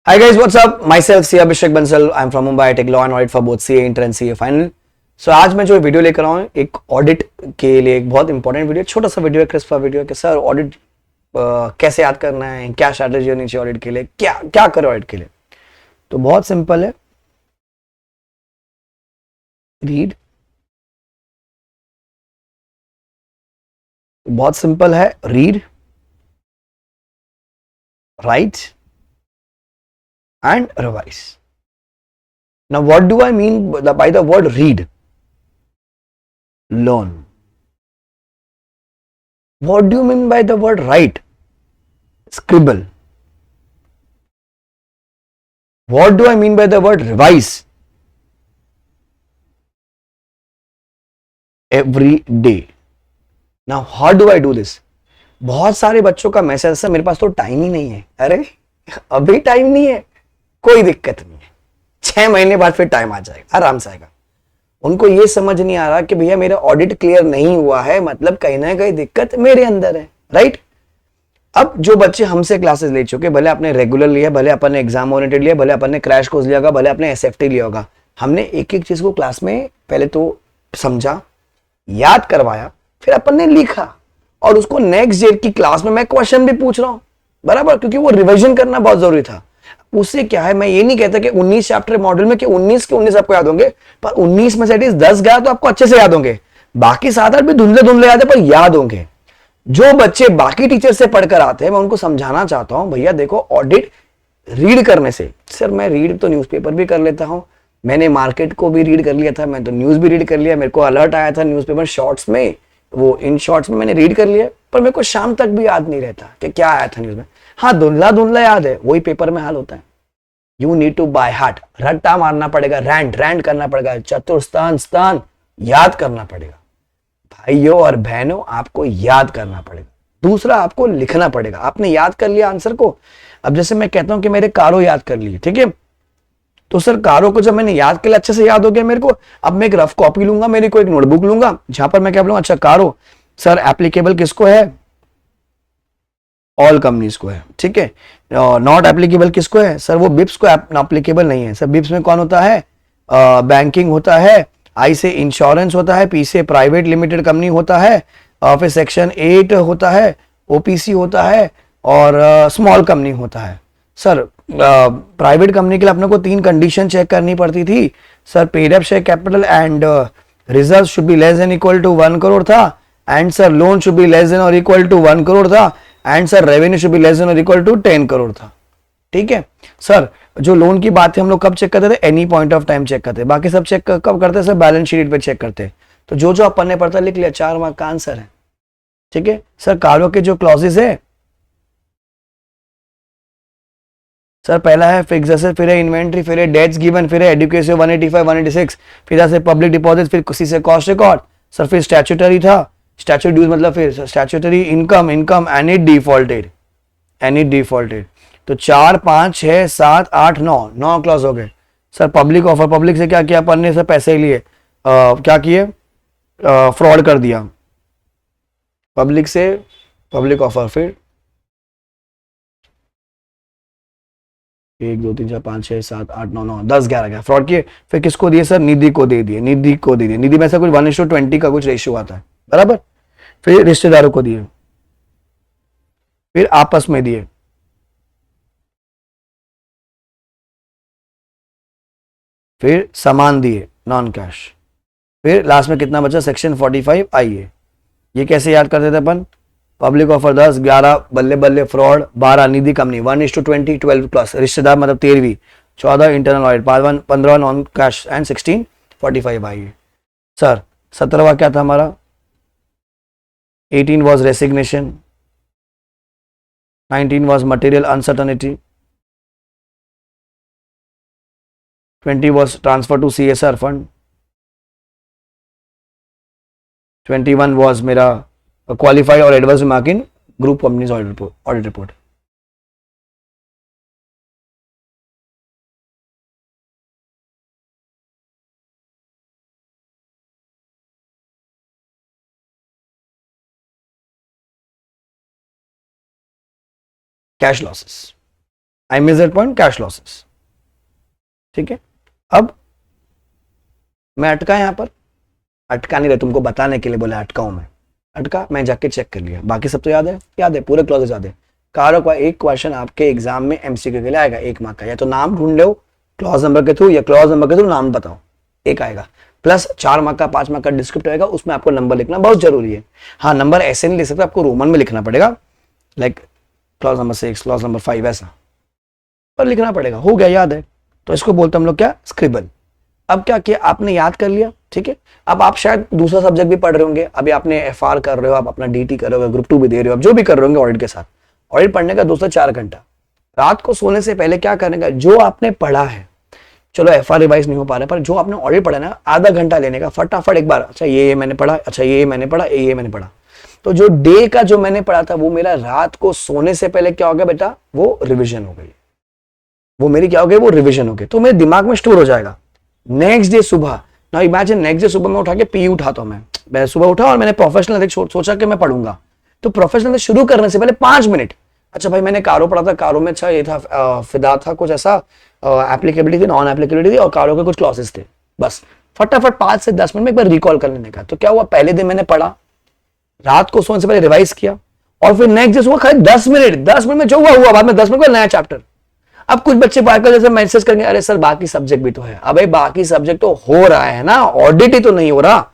Hi guys, what's up? Myself C. Abhishek Bansal. I'm from Mumbai. I take law and audit for both CA Inter and CA Final. So आज मैं जो video लेकर आया हूँ एक audit के लिए एक बहुत इंपॉर्टेंट वीडियो, छोटा सा वीडियो है, क्रिस्प वीडियो है कि सर ऑडिट कैसे याद करना है, क्या स्ट्रैटेजी होनी चाहिए ऑडिट के लिए, क्या क्या करें ऑडिट के लिए। तो बहुत सिंपल है, रीड। बहुत सिंपल है, read, write and revise. Now what do I mean by the word read? Learn. What do you mean by the word right? Scribble. What do I mean by the word revise? Every day. Now, how do I do this? बहुत सारे बच्चों का message है, मेरे पास तो time ही नहीं है। अरे अभी टाइम नहीं है, कोई दिक्कत नहीं है, 6 महीने बाद फिर टाइम आ जाएगा, आराम से आएगा। उनको ये समझ नहीं आ रहा कि भैया मेरा ऑडिट क्लियर नहीं हुआ है, मतलब कहीं ना कहीं दिक्कत मेरे अंदर है, राइट? अब जो बच्चे हमसे क्लासेस ले चुके, भले आपने रेगुलर लिया, भले अपन ने एग्जाम ओरिएंटेड लिया, भले अपन ने क्रैश कोर्स लिया होगा, भले आपने एसएफटी लिया होगा, हमने एक एक चीज को क्लास में पहले तो समझा, याद करवाया, फिर अपन ने लिखा और उसको नेक्स्ट डे की क्लास में मैं क्वेश्चन भी पूछ रहा हूं, बराबर, क्योंकि वो रिवीजन करना बहुत जरूरी था। उससे क्या है, मैं ये नहीं कहता कि 19 चैप्टर मॉडल में कि 19 के 19 आपको याद होंगे, पर 19 में से एटलीस्ट 10 गया तो आपको अच्छे से याद होंगे, बाकी 7-8 भी धुंधले धुंधले याद है पर याद होंगे। जो बच्चे बाकी टीचर से पढ़कर आते हैं, मैं उनको समझाना चाहता हूं, भैया देखो ऑडिट रीड करने से, सर मैं रीड तो न्यूज़पेपर भी कर लेता हूं, मैंने मार्केट को भी रीड कर लिया था, मैं तो न्यूज़ भी रीड कर लिया, मेरे को अलर्ट आया था न्यूज़पेपर शॉर्ट्स में, वो इन शॉर्ट्स में मैंने रीड कर लिया, पर मेरे को शाम तक भी याद नहीं रहता कि क्या आया था न्यूज़ में। हाँ, धुंधला धुंधला याद है, वही पेपर में हाल होता है। You need to by heart, रट्टा मारना पड़ेगा, रैंड रैंड करना पड़ेगा, चतुर्थान स्थान याद करना पड़ेगा। भाइयों और बहनों, आपको याद करना पड़ेगा। दूसरा, आपको लिखना पड़ेगा। आपने याद कर लिया आंसर को, अब जैसे मैं कहता हूं कि मेरे कारो याद कर लिए, ठीक है, तो सर कारो को जब मैंने याद कर लिया, अच्छे से याद हो गया मेरे को, अब मैं एक रफ कॉपी लूंगा, मेरी को एक नोटबुक लूंगा, जहां पर मैं क्या बोलूंगा, अच्छा कारो सर एप्लीकेबल किसको है? ऑल कंपनीज को है, ठीक है। नॉट एप्लीकेबल किसको है? सर वो बिप्स को एप्लीकेबल नहीं है। सर बिप्स में कौन होता है? बैंकिंग होता है, आई से इंश्योरेंस होता है, पी से प्राइवेट लिमिटेड कंपनी होता है, फिर सेक्शन 8 होता है, ओपीसी होता है, और स्मॉल कंपनी होता है। सर प्राइवेट कंपनी के लिए अपने को 3 कंडीशन चेक करनी पड़ती थी। Sir paid up share capital and reserve should be less than equal to 1 crore था, and sir loan should be less than और इक्वल टू 1 करोड़ था, and sir revenue should be less than और equal to 10 crore था, ठीक है। Sir जो loan की बात है हम लोग कब चेक करते थे? Any point of time check करते, बाकी सब चेक कब करते? सर बैलेंस शीट पे चेक करते। तो जो जो अपन ने पढ़ता लिख लिया, 4 मार्क का आंसर है, ठीक है। सर कार्यो के जो क्लॉजेस है, सर पहला है फिक्स एसेट, फिर है इन्वेंट्री, फिर है डेट्स गिवन, फिर है एडुकेशन 185 186, फिर से पब्लिक डिपॉजिट, फिर किसी से कॉस्ट रिकॉर्ड, सर फिर स्टैट्यूटरी था, स्टैट्यूट ड्यूज मतलब फिर statutory income, income and it defaulted, and it defaulted. तो 4 5 6 7 8 9 क्लॉज हो गए। सर पब्लिक ऑफर, पब्लिक से क्या किया अपन ने? सर पैसे लिए, क्या किए? फ्रॉड कर दिया पब्लिक से, पब्लिक ऑफर, फिर 1 2 3 4 5 6 7 8 9 10 11 फ्रॉड किए, फिर किसको दिए? सर निधि को दे दिए, निधि को दे दिए, निधि में से कुछ 1:20 का कुछ रेशियो आता है, बराबर। फिर रिश्तेदारों को दिए, फिर आपस में दिए, फिर सामान दिए नॉन कैश, फिर लास्ट में कितना बचा? सेक्शन 45 आइए। ये कैसे याद करते थे अपन? पब्लिक ऑफर 10, 11 बल्ले बल्ले फ्रॉड, 12 निधि कंपनी, 1:20 12 प्लस रिश्तेदार मतलब 13वीं, 14 internal audit, 15 non cash and 16 45 आइए। सर 17वां क्या था हमारा? 18 was resignation, 19 was material uncertainty, 20 was transfer to CSR fund, 21 was मेरा क्वालिफाई और adverse remark in group companies audit report. Cash losses, I miss that point, cash losses. ठीक है, अब मैं अटका यहां पर, अटका नहीं रहा, तुमको बताने के लिए बोला अटकाऊं मैं, अटका, मैं जाके चेक कर लिया, बाकी सब तो याद है, याद है, पूरे क्लॉजेस याद है। कारक का एक क्वेश्चन आपके एग्जाम में एमसीक्यू के लिए आएगा 1 मार्क का, या तो नाम ढूंढ लो क्लॉज नंबर के थ्रू, या क्लॉज नंबर के थ्रू नाम बताओ, एक आएगा, प्लस 4 मार्क का 5 मार्क का डिस्क्रिप्ट आएगा, उसमें आपको नंबर लिखना बहुत जरूरी है। हाँ, नंबर ऐसे नहीं लिख सकते, आपको रोमन में लिखना पड़ेगा, like clause number 6, clause number 5 ऐसा पर लिखना पड़ेगा। हो गया, याद है, तो इसको बोलते हम लोग क्या, स्क्रिबल। अब क्या किया आपने, याद कर लिया, ठीक है। अब आप शायद दूसरा सब्जेक्ट भी पढ़ रहे होंगे, अभी आपने एफआर कर रहे हो, आप अपना डीटी कर रहे हो, ग्रुप 2 भी दे रहे हो, आप जो भी कर रहे होंगे ऑडिट के साथ, ऑडिट पढ़ने का 2 से 4 घंटा, रात को सोने से पहले क्या करने का, जो आपने पढ़ा है, चलो एफआर रिवाइज नहीं हो पा रहा, पर जो आपने ऑडिट पढ़ा ना, आधा घंटा लेने का, फटाफट एक बार, अच्छा ये मैंने पढ़ा, अच्छा ये मैंने पढ़ा, ये मैंने पढ़ा। तो जो डे का जो मैंने पढ़ा था, वो मेरा रात को सोने से पहले क्या हो गया बेटा, वो रिविजन हो गई, वो मेरी क्या हो गई, वो रिविजन हो गई, तो मेरे दिमाग में स्टोर हो जाएगा। नेक्स्ट डे सुबह, ना इमेजिन नेक्स्ट डे सुबह में उठा के पी उठाता हूं मैं सुबह उठा और मैंने प्रोफेशनल सोचा कि मैं पढ़ूंगा, तो प्रोफेशनल शुरू करने से पहले 5 मिनट, अच्छा भाई मैंने कारो पढ़ा था, कारो में अच्छा ये था, फिदा था, कुछ ऐसा एप्लीकेबिलिटी थी, नॉन एप्लीकेबिलिटी थी, और कारो के कुछ क्लॉसेस थे, बस फटाफट 5 से 10 मिनट में एक बार रिकॉल कर लेने का। तो क्या हुआ, पहले दिन मैंने पढ़ा, रात को सोने से पहले रिवाइज किया, और फिर नेक्स्ट डे सुबह खाली 10 मिनट में जो हुआ बाद में 10 मिनट का नया चैप्टर। अब कुछ बच्चे बाकी जैसे मैसेज करेंगे, अरे सर बाकी सब्जेक्ट भी तो है, अबे बाकी सब्जेक्ट तो हो रहा है ना, ऑडिट ही तो नहीं हो रहा।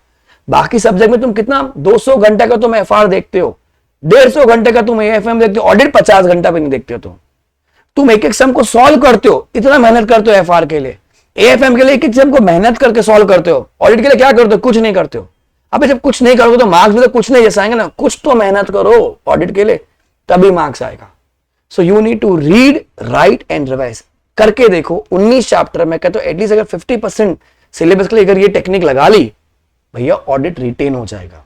बाकी सब्जेक्ट में तुम कितना 200 घंटे का तुम एफआर देखते हो, 150 घंटे का तुम एएफएम देखते हो, ऑडिट 50 घंटा भी नहीं देखते हो। तुम एक एक सम को सॉल्व करते हो, इतना मेहनत करते हो एफआर के लिए, एएफएम के लिए एक एक सम को मेहनत करके सॉल्व करते हो, ऑडिट के लिए क्या करते हो, कुछ नहीं करते हो। अबे जब कुछ नहीं करोगे तो मार्क्स भी तो कुछ नहीं जैसा आएंगे ना, कुछ तो मेहनत करो ऑडिट के लिए, तभी मार्क्स आएगा। So you need to read, write and revise करके देखो। 19 चैप्टर में कहते हो एटलीस्ट अगर 50% सिलेबस के लिए अगर ये टेक्निक लगा ली, भैया ऑडिट रिटेन हो जाएगा,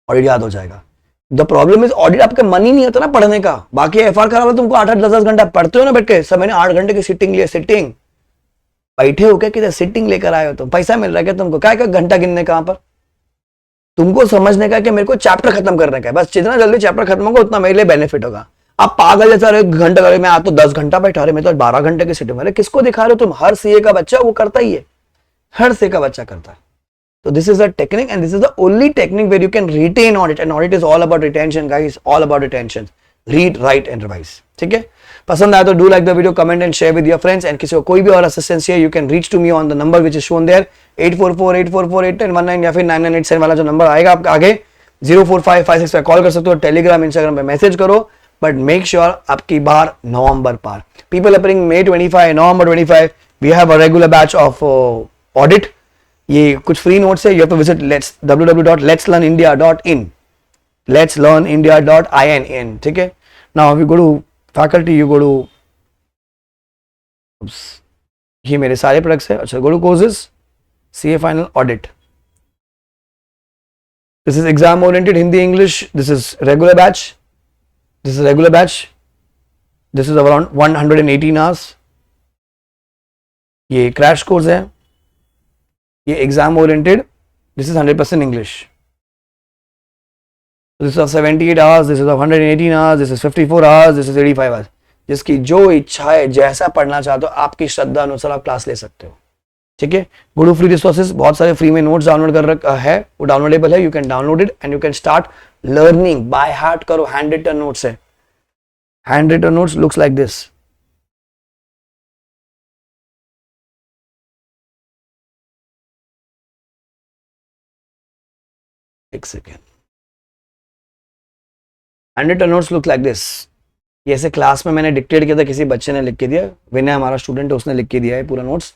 ऑडिट याद हो जाएगा। द प्रॉब्लम इज ऑडिट आपका मन ही नहीं होता ना पढ़ने का, बाकी एफआर खराब है, तुमको 8-8 10-10 घंटा पढ़ते हो ना बैठ के, सब मैंने 8 घंटे की सिटिंग लिया, सिटिंग बैठे हो क्या, किधर सिटिंग लेकर आए हो तुम, पैसा मिल रहा है क्या तुमको, क्या घंटा गिनने कहां पर, तुमको समझने का कि मेरे को चैप्टर खत्म करने का है, बस जितना जल्दी चैप्टर खत्म होगा उतना मेरे लिए बेनिफिट होगा। आप पागल जैसा रहे, घंटा करे, मैं आज तो 10 घंटा बैठा रहे, मैं तो 12 घंटे की सिटिंग, अरे किसको दिखा रहे हो तुम, हर सीए का बच्चा वो करता ही है, हर सीए का बच्चा करता है। So this is a technique and this is the only technique where you can retain audit, and audit is all about retention guys, all about retention. Read, write and revise. ठीक है, पसंद आया तो do like the video, comment and share with your friends, and किसी को कोई भी और assistance चाहिए you can reach to me on the number which is shown there 8448448119 या फिर 9987 वाला जो नंबर आएगा आपका आगे 04556 पे कॉल कर सकते हो, टेलीग्राम इंस्टाग्राम पे मैसेज करो, बट मेक श्योर आपकी बार नवंबर पार। People appearing May 25, November 25 we have a regular batch of audit, ये कुछ फ्री नोट्स है, you have to visit www.letslearnindia.in, letslearnindia.in, ठीक है। Now you go to faculty, you go to, ये मेरे सारे प्रोडक्ट्स है, अच्छा go to courses, CA final audit, this is exam oriented Hindi English, this is regular batch, this is regular batch, this is around 118 hours, ये crash course है, ये exam oriented, this is 100% English, this is 78 hours, this is 118 hours, this is 54 hours, this is 85 hours. जिसकी जो इच्छा है, जैसा पढ़ना चाहते हो, आपकी श्रद्धा अनुसार आप क्लास ले सकते हो, ठीक है। गो टू फ्री रिसोर्सेज, बहुत सारे फ्री में नोट्स डाउनलोड कर रखा है, वो डाउनलोडेबल है, you can download it and you can start learning by heart करो। हैंड रिटन नोट्स है, hand written notes looks like this, एक second, hand written notes look like this. ये ऐसे क्लास में मैंने डिक्टेट किया था, किसी बच्चे ने लिख के दिया, विनय हमारा स्टूडेंट है, उसने लिख के दिया है पूरा नोट्स,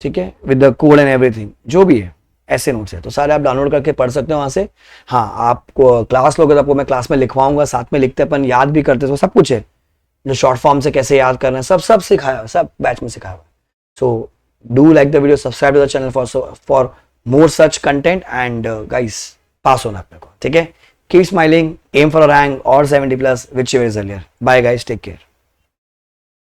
ठीक है, with the code and everything, जो भी है ऐसे नोट्स है, तो सारे आप डाउनलोड करके पढ़ सकते हो वहां से। हाँ, आपको क्लास लोगे तो आपको मैं क्लास में लिखवाऊंगा, साथ में लिखते अपन, याद भी करते, तो सब कुछ है, जो शॉर्ट फॉर्म से कैसे याद करना है, सब सिखाया, सब बैच में सिखाया हुआ। So do like the video, subscribe to the channel for more such content, and guys pass होना अपने को, ठीक है। Keep smiling, aim for a rank or 70+, whichever is earlier. Bye guys, take care.